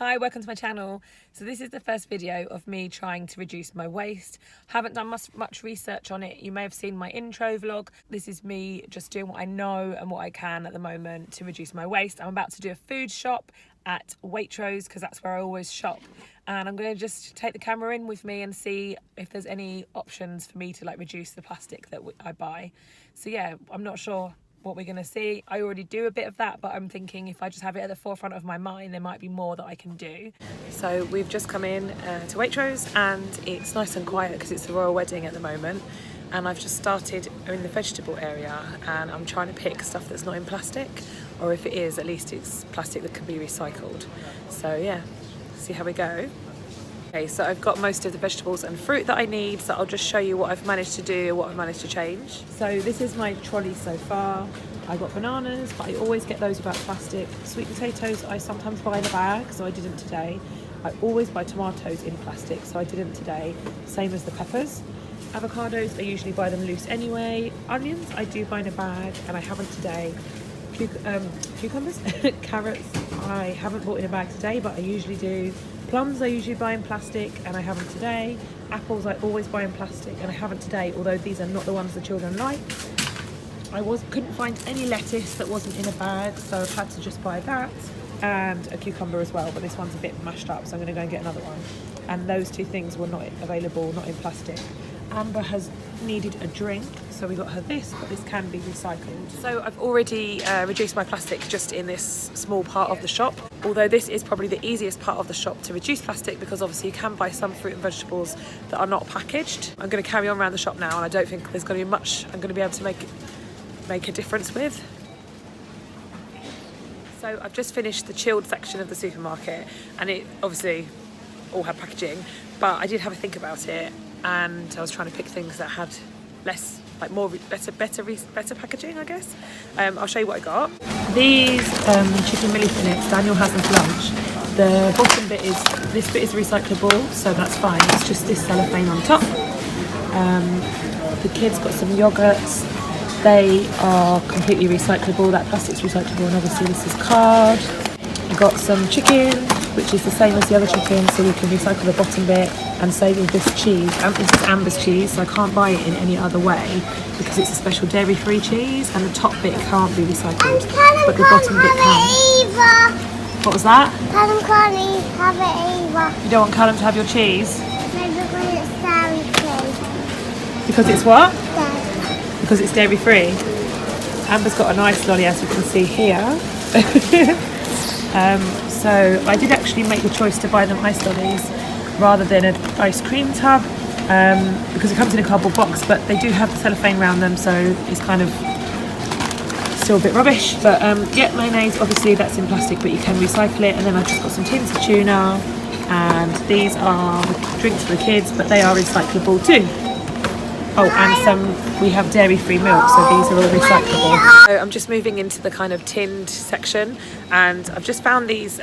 Hi, welcome to my channel. So this is the first video of me trying to reduce my waste. Haven't done much research on it. You may have seen my intro vlog. This is me just doing what I know and what I can at the moment to reduce my waste. I'm about to do a food shop at Waitrose because that's where I always shop. And I'm going to just take the camera in with me and see if there's any options for me to like reduce the plastic that I buy. So yeah, I'm not sure what we're going to see. I already do a bit of that, but I'm thinking if I just have it at the forefront of my mind, there might be more that I can do. So we've just come in to Waitrose and it's nice and quiet because it's the royal wedding at the moment, and I've just started in the vegetable area and I'm trying to pick stuff that's not in plastic, or if it is, at least it's plastic that can be recycled. So yeah, see how we go. Okay, so I've got most of the vegetables and fruit that I need, so I'll just show you what I've managed to do, what I've managed to change. So this is my trolley so far. I got bananas, but I always get those without plastic. Sweet potatoes, I sometimes buy in a bag, so I didn't today. I always buy tomatoes in plastic, so I didn't today. Same as the peppers. Avocados, I usually buy them loose anyway. Onions, I do buy in a bag, and I haven't today. Cucumbers, carrots, I haven't bought in a bag today, but I usually do. Plums I usually buy in plastic and I haven't today. Apples I always buy in plastic and I haven't today, although these are not the ones the children like. Couldn't find any lettuce that wasn't in a bag, so I've had to just buy that, and a cucumber as well, but this one's a bit mashed up, so I'm going to go and get another one. And those two things were not available, not in plastic. Amber has needed a drink, so we got her this, but this can be recycled. So I've already reduced my plastic just in this small part of the shop, although this is probably the easiest part of the shop to reduce plastic because obviously you can buy some fruit and vegetables that are not packaged. I'm going to carry on around the shop now, and I don't think there's going to be much I'm going to be able to make a difference with. So I've just finished the chilled section of the supermarket, and it obviously all had packaging, but I did have a think about it, and I was trying to pick things that had less, like better packaging, I guess. I'll show you what I got. These chicken milli fillets, Daniel has them for lunch. The bottom bit this bit is recyclable, so that's fine. It's just this cellophane on top. The kids got some yogurts. They are completely recyclable. That plastic's recyclable, and obviously this is card. I got some chicken, which is the same as the other chicken, so we can recycle the bottom bit, and same with this cheese. This is Amber's cheese, so I can't buy it in any other way because it's a special dairy-free cheese, and the top bit can't be recycled, but the bottom bit can. What was that? Callum can't have it either. You don't want Callum to have your cheese? No, because it's dairy-free. Because it's what? Dairy. Because it's dairy-free. Amber's got a nice lolly, as you can see here. So I did actually make the choice to buy them ice lollies rather than an ice cream tub, because it comes in a cardboard box, but they do have the cellophane around them, so it's kind of still a bit rubbish. But yeah, mayonnaise, obviously that's in plastic, but you can recycle it. And then I've just got some tins of tuna, and these are the drinks for the kids, but they are recyclable too. Oh, and we have dairy-free milk, so these are all recyclable. So I'm just moving into the kind of tinned section, and I've just found these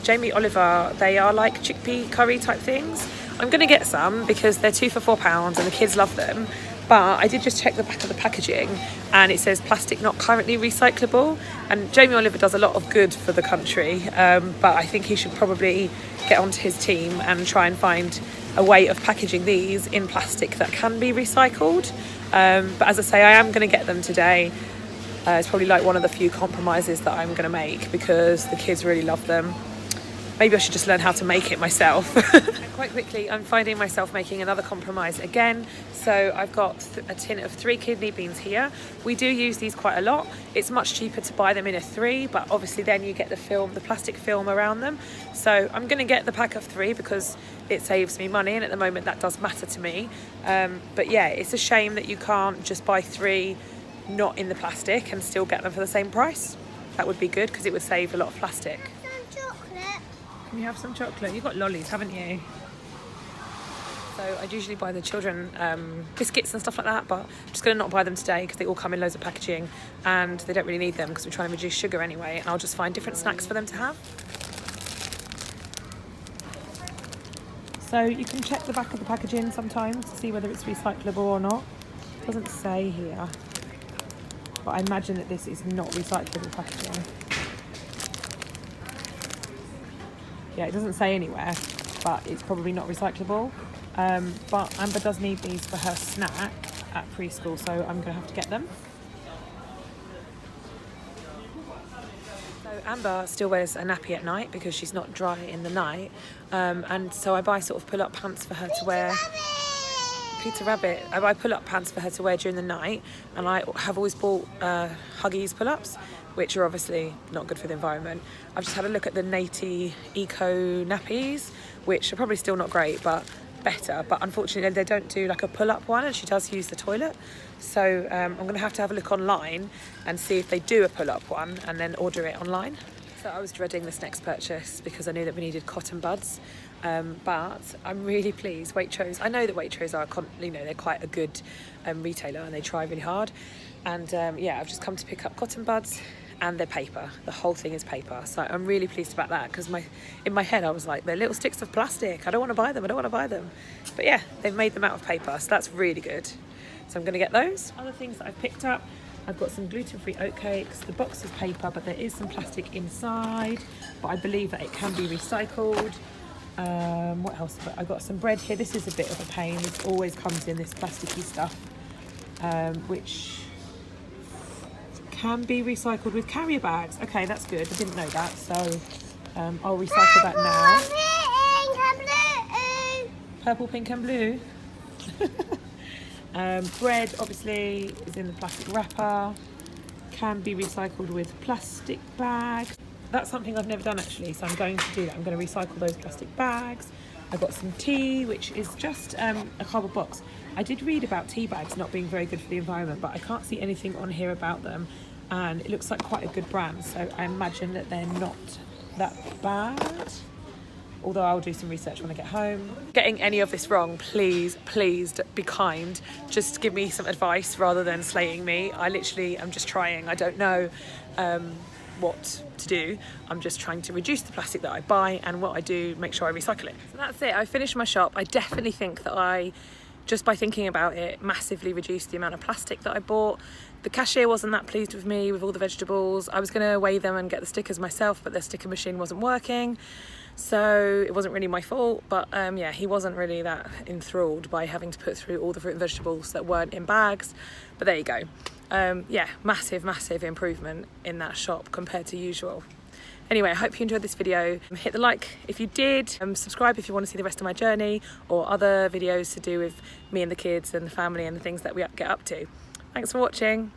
Jamie Oliver. They are like chickpea curry type things. I'm going to get some because they're 2 for £4 and the kids love them. But I did just check the back of the packaging, and it says plastic not currently recyclable. And Jamie Oliver does a lot of good for the country, but I think he should probably get onto his team and try and find a way of packaging these in plastic that can be recycled. But as I say, I am going to get them today. It's probably like one of the few compromises that I'm going to make because the kids really love them. Maybe I should just learn how to make it myself. And quite quickly, I'm finding myself making another compromise again. So I've got a tin of 3 kidney beans here. We do use these quite a lot. It's much cheaper to buy them in a 3, but obviously then you get the plastic film around them. So I'm going to get the pack of 3 because it saves me money, and at the moment that does matter to me. But yeah, it's a shame that you can't just buy 3 not in the plastic and still get them for the same price. That would be good because it would save a lot of plastic. Can you have some chocolate? You've got lollies, haven't you? So I'd usually buy the children biscuits and stuff like that, but I'm just going to not buy them today because they all come in loads of packaging and they don't really need them because we're trying to reduce sugar anyway, and I'll just find different snacks for them to have. So you can check the back of the packaging sometimes to see whether it's recyclable or not. It doesn't say here, but I imagine that this is not recyclable packaging. Yeah, it doesn't say anywhere, but it's probably not recyclable. But Amber does need these for her snack at preschool, so I'm going to have to get them. So Amber still wears a nappy at night because she's not dry in the night, and so I buy sort of pull-up pants for her to wear. Peter Rabbit. I buy pull-up pants for her to wear during the night, and I have always bought Huggies pull-ups, which are obviously not good for the environment. I've just had a look at the Nati Eco nappies, which are probably still not great, but better. But unfortunately, they don't do like a pull-up one, and she does use the toilet. So I'm going to have a look online and see if they do a pull-up one, and then order it online. So I was dreading this next purchase because I knew that we needed cotton buds. But I'm really pleased. Waitrose, I know that Waitrose are, they're quite a good retailer, and they try really hard. And yeah, I've just come to pick up cotton buds, and they're paper. The whole thing is paper. So I'm really pleased about that, because in my head I was like, they're little sticks of plastic. I don't want to buy them. But yeah, they've made them out of paper, so that's really good. So I'm going to get those. Other things that I've picked up, I've got some gluten-free oatcakes. The box is paper, but there is some plastic inside, but I believe that it can be recycled. What else? I've got some bread here. This is a bit of a pain. This always comes in this plasticky stuff, which can be recycled with carrier bags. Okay, that's good. I didn't know that, so I'll recycle that now. Purple, pink and blue. Bread obviously is in the plastic wrapper. Can be recycled with plastic bags. That's something I've never done actually, so I'm going to do that. I'm going to recycle those plastic bags. I've got some tea, which is just a cardboard box. I did read about tea bags not being very good for the environment, but I can't see anything on here about them, and it looks like quite a good brand, so I imagine that they're not that bad. Although I'll do some research when I get home. Getting any of this wrong, please be kind. Just give me some advice rather than slating me. I literally am just trying. I don't know what to do. I'm just trying to reduce the plastic that I buy, and what I do, make sure I recycle it. So that's it. I finished my shop. I definitely think that I, just by thinking about it, massively reduced the amount of plastic that I bought. The cashier wasn't that pleased with me with all the vegetables. I was going to weigh them and get the stickers myself, but the sticker machine wasn't working. So it wasn't really my fault, but yeah, he wasn't really that enthralled by having to put through all the fruit and vegetables that weren't in bags. But there you go. Yeah, massive improvement in that shop compared to usual. Anyway, I hope you enjoyed this video. Hit the like if you did, subscribe if you want to see the rest of my journey or other videos to do with me and the kids and the family and the things that we get up to. Thanks for watching.